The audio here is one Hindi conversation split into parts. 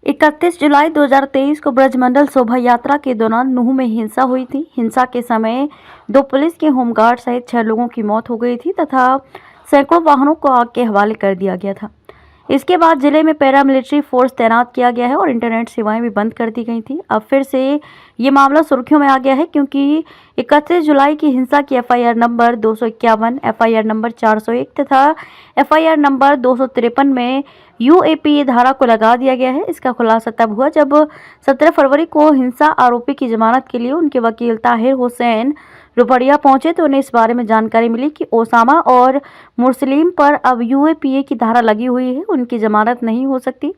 31 जुलाई 2023 को ब्रजमंडल शोभा यात्रा के दौरान नूंह में हिंसा हुई थी। हिंसा के समय 2 पुलिस के होमगार्ड सहित 6 लोगों की मौत हो गई थी तथा सैकड़ों वाहनों को आग के हवाले कर दिया गया था। इसके बाद जिले में पैरामिलिट्री फोर्स तैनात किया गया है और इंटरनेट सेवाएं भी बंद कर दी गई थी। अब फिर से ये मामला सुर्खियों में आ गया है क्योंकि 31 जुलाई की हिंसा की एफआईआर नंबर 251, एफआईआर नंबर 401 तथा एफआईआर नंबर 253 में यूएपीए धारा को लगा दिया गया है। इसका खुलासा तब हुआ जब 17 फरवरी को हिंसा आरोपी की जमानत के लिए उनके वकील ताहिर हुसैन रुपड़िया पहुंचे तो उन्हें इस बारे में जानकारी मिली कि ओसामा और मुस्लिम पर अब यूएपीए की धारा लगी हुई है, उनकी जमानत नहीं हो सकती।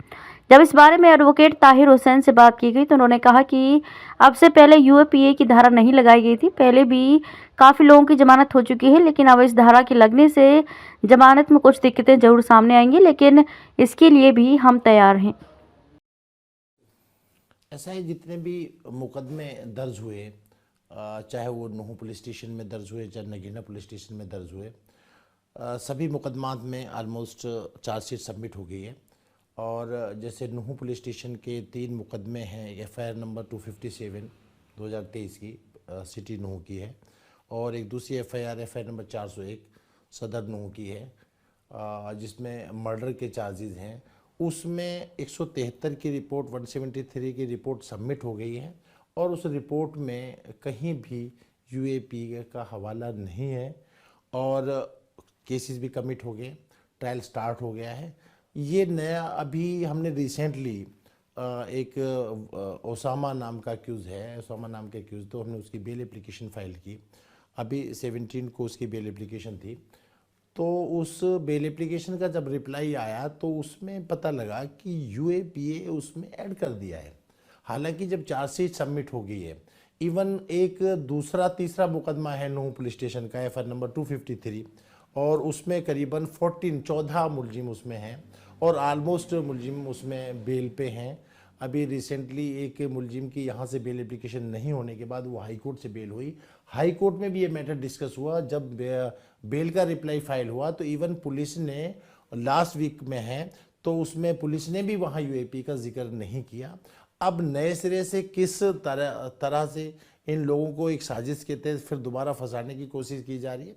जब इस बारे में एडवोकेट ताहिर हुसैन से बात की गई तो उन्होंने कहा कि अब से पहले यूएपीए की धारा नहीं लगाई गई थी। पहले भी काफ़ी लोगों की जमानत हो चुकी है, लेकिन अब इस धारा के लगने से जमानत में कुछ दिक्कतें जरूर सामने आएंगी, लेकिन इसके लिए भी हम तैयार हैं। ऐसा है, जितने भी मुकदमे दर्ज हुए, चाहे वो नूंह पुलिस स्टेशन में दर्ज हुए, चाहे नगीना पुलिस स्टेशन में दर्ज हुए, सभी मुकदमात में आलमोस्ट चार्जशीट सबमिट हो गई है। और जैसे नूंह पुलिस स्टेशन के 3 मुकदमे हैं, एफआईआर नंबर 257 2023 की सिटी नूंह की है, और एक दूसरी एफआईआर नंबर 401 सदर नूंह की है, जिसमें मर्डर के चार्जेस हैं। उसमें 173 की रिपोर्ट, 173 की रिपोर्ट सबमिट हो गई है और उस रिपोर्ट में कहीं भी यूएपीए का हवाला नहीं है और केसेस भी कमिट हो गए, ट्रायल स्टार्ट हो गया है। ये नया अभी हमने रिसेंटली एक ओसामा नाम का अक्यूज़ है, ओसामा नाम के अक्यूज़, तो हमने उसकी बेल एप्लीकेशन फाइल की। अभी 17 को उसकी बेल एप्लीकेशन थी। तो उस बेल एप्लीकेशन का जब रिप्लाई आया तो उसमें पता लगा कि यूएपीए उसमें ऐड कर दिया है। हालांकि जब चार्जशीट सबमिट हो गई है, इवन एक दूसरा तीसरा मुकदमा है नूंह पुलिस स्टेशन का, एफआईआर नंबर 253, और उसमें करीबन 14 मुलजिम उसमें हैं और आलमोस्ट मुलजिम उसमें बेल पे हैं। अभी रिसेंटली एक मुलजिम की यहाँ से बेल एप्लीकेशन नहीं होने के बाद वो हाई कोर्ट से बेल हुई। हाई कोर्ट में भी ये मैटर डिस्कस हुआ। जब बेल का रिप्लाई फाइल हुआ तो इवन पुलिस ने लास्ट वीक में है, तो उसमें पुलिस ने भी वहाँ यूएपी का जिक्र नहीं किया। अब नए सिरे से किस तरह से इन लोगों को एक साजिश के तहत फिर दोबारा फंसाने की कोशिश की जा रही है,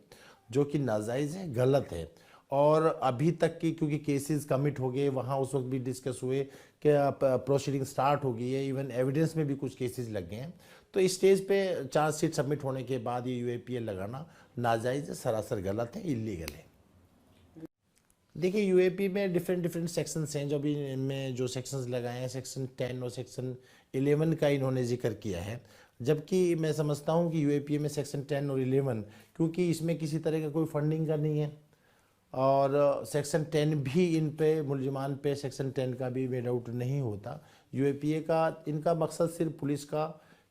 जो कि नाजायज़ है, गलत है। और अभी तक की क्योंकि केसेस कमिट हो गए, वहाँ उस वक्त भी डिस्कस हुए कि प्रोसीडिंग स्टार्ट हो गई है, इवन एविडेंस में भी कुछ केसेस लग गए हैं। तो इस स्टेज पे चार्जशीट सबमिट होने के बाद ये यूएपीए लगाना नाजायज़ है, सरासर गलत है, इलीगल है। देखिए, यूएपी में डिफरेंट सेक्शंस हैं। जो भी इनमें जो सेक्शंस लगाए हैं, सेक्शन 10 और सेक्शन 11 का इन्होंने जिक्र किया है, जबकि मैं समझता हूं कि यूएपी में सेक्शन 10 और 11, क्योंकि इसमें किसी तरह का कोई फंडिंग का नहीं है, और सेक्शन 10 भी इन पे मुलजिमान पे सेक्शन 10 का भी मेड आउट नहीं होता। यूएपीए का इनका मकसद सिर्फ पुलिस का,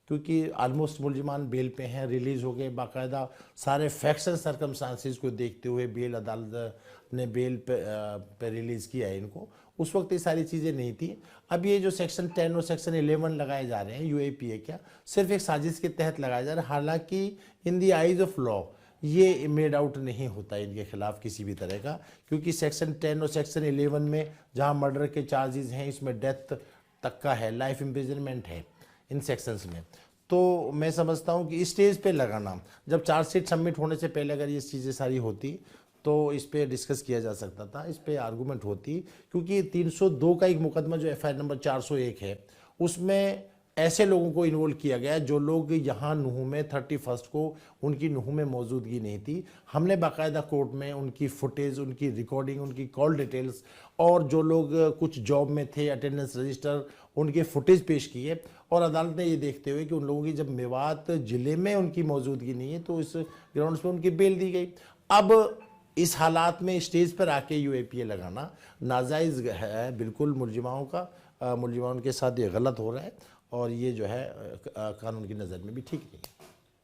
क्योंकि आलमोस्ट मुलजिमान बेल पे हैं, रिलीज़ हो गए, बाकायदा सारे फैक्ट्स एंड सर्कमस्टांसिस को देखते हुए बेल अदालत ने बेल पे रिलीज़ किया है इनको। उस वक्त ये सारी चीज़ें नहीं थी। अब ये जो सेक्शन 10 और सेक्शन 11 लगाए जा रहे हैं यूएपीए क्या, सिर्फ एक साजिश के तहत लगाया जा रहा है। हालांकि इन दी आइज ऑफ लॉ ये मेड आउट नहीं होता इनके खिलाफ किसी भी तरह का, क्योंकि सेक्शन 10 और सेक्शन 11 में जहां मर्डर के चार्जेस हैं, इसमें डेथ तक का है, लाइफ इम्प्रिजनमेंट है इन सेक्शंस में। तो मैं समझता हूं कि इस स्टेज पे लगाना, जब चार्जशीट सबमिट होने से पहले अगर ये चीज़ें सारी होती तो इस पे डिस्कस किया जा सकता था, इस पे आर्गूमेंट होती। क्योंकि 302 का एक मुकदमा जो एफआईआर नंबर 401 है, उसमें ऐसे लोगों को इन्वॉल्व किया गया जो लोग यहाँ नूंह में 31 को उनकी नूंह में मौजूदगी नहीं थी। हमने बाकायदा कोर्ट में उनकी फुटेज, उनकी रिकॉर्डिंग, उनकी कॉल डिटेल्स, और जो लोग कुछ जॉब में थे, अटेंडेंस रजिस्टर, उनके फुटेज पेश किए, और अदालत ने ये देखते हुए कि उन लोगों की जब मेवात ज़िले में उनकी मौजूदगी नहीं है तो इस ग्राउंड्स पर उनकी बेल दी गई। अब इस हालात में स्टेज पर आके यूएपीए लगाना नाजायज़ है बिल्कुल। मुलजिमाओं के साथ ये गलत हो रहा है और ये जो है कानून की नज़र में भी ठीक नहीं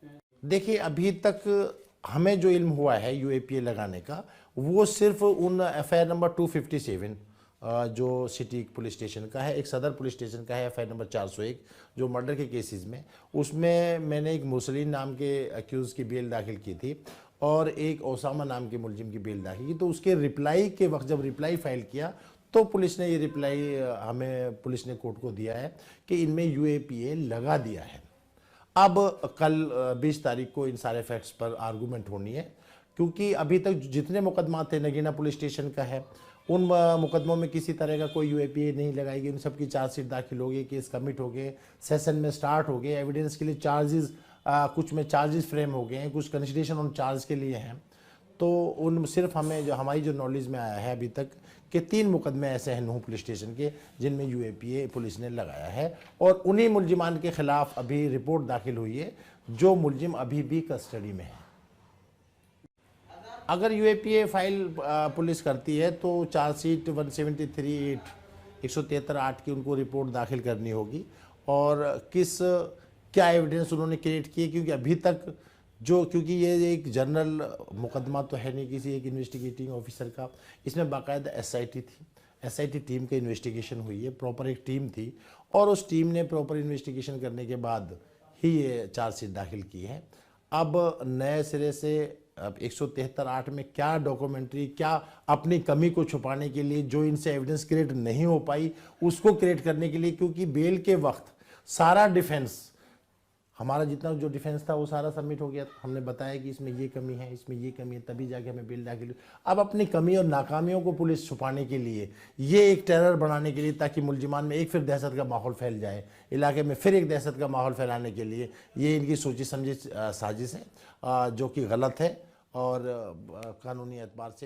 है। देखिए, अभी तक हमें जो इल्म हुआ है यूएपीए लगाने का, वो सिर्फ उन एफआईआर नंबर 257 जो सिटी पुलिस स्टेशन का है, एक सदर पुलिस स्टेशन का है एफआईआर नंबर 401 जो मर्डर के केसेस में, उसमें मैंने एक मुसलिन नाम के अक्यूज़ की बेल दाखिल की थी और एक ओसामा नाम के मुलजिम की बेल दाखिल की। तो उसके रिप्लाई के वक्त जब रिप्लाई फाइल किया तो पुलिस ने ये रिप्लाई हमें पुलिस ने कोर्ट को दिया है कि इनमें यूएपीए लगा दिया है। अब कल 20 तारीख को इन सारे फैक्ट्स पर आर्गूमेंट होनी है, क्योंकि अभी तक जितने मुकदमा थे नगीना पुलिस स्टेशन का है, उन मुकदमों में किसी तरह का कोई यूएपीए नहीं लगाई गई। उन सबकी चार्जशीट दाखिल हो गई, केस कमिट हो गए, सेशन में स्टार्ट हो गए, एविडेंस के लिए चार्जेस कुछ में चार्जेस फ्रेम हो गए हैं, कुछ कंसिडरेशन उन चार्ज के लिए हैं। तो उन सिर्फ हमें जो हमारी जो नॉलेज में आया है अभी तक कि 3 मुकदमे ऐसे हैं नूह पुलिस स्टेशन के जिनमें यूएपीए पुलिस ने लगाया है, और उन्हीं मुलजिमान के खिलाफ अभी रिपोर्ट दाखिल हुई है जो मुलजिम अभी भी कस्टडी में है। अगर यूएपीए फाइल पुलिस करती है तो चार्जशीट 173(8) 173(8) की उनको रिपोर्ट दाखिल करनी होगी, और क्या एविडेंस उन्होंने क्रिएट किए, क्योंकि अभी तक क्योंकि ये एक जनरल मुकदमा तो है नहीं किसी एक इन्वेस्टिगेटिंग ऑफिसर का, इसमें बाकायदा एसआईटी थी, एसआईटी टीम का इन्वेस्टिगेशन हुई है, प्रॉपर एक टीम थी, और उस टीम ने प्रॉपर इन्वेस्टिगेशन करने के बाद ही ये चार्जशीट दाखिल की है। अब नए सिरे से अब 173(8) में क्या डॉक्यूमेंट्री, क्या अपनी कमी को छुपाने के लिए जो इनसे एविडेंस क्रिएट नहीं हो पाई उसको क्रिएट करने के लिए, क्योंकि बेल के वक्त सारा डिफेंस, हमारा जितना जो डिफेंस था वो सारा सबमिट हो गया था। हमने बताया कि इसमें ये कमी है, इसमें ये कमी है, तभी जाके हमें बेल दाखिल हुई। अब अपनी कमी और नाकामियों को पुलिस छुपाने के लिए, ये एक टेरर बनाने के लिए, ताकि मुलजिमान में एक फिर दहशत का माहौल फैल जाए, इलाके में फिर एक दहशत का माहौल फैलाने के लिए, ये इनकी सोची समझी साजिश है जो कि गलत है और कानूनी एतबार से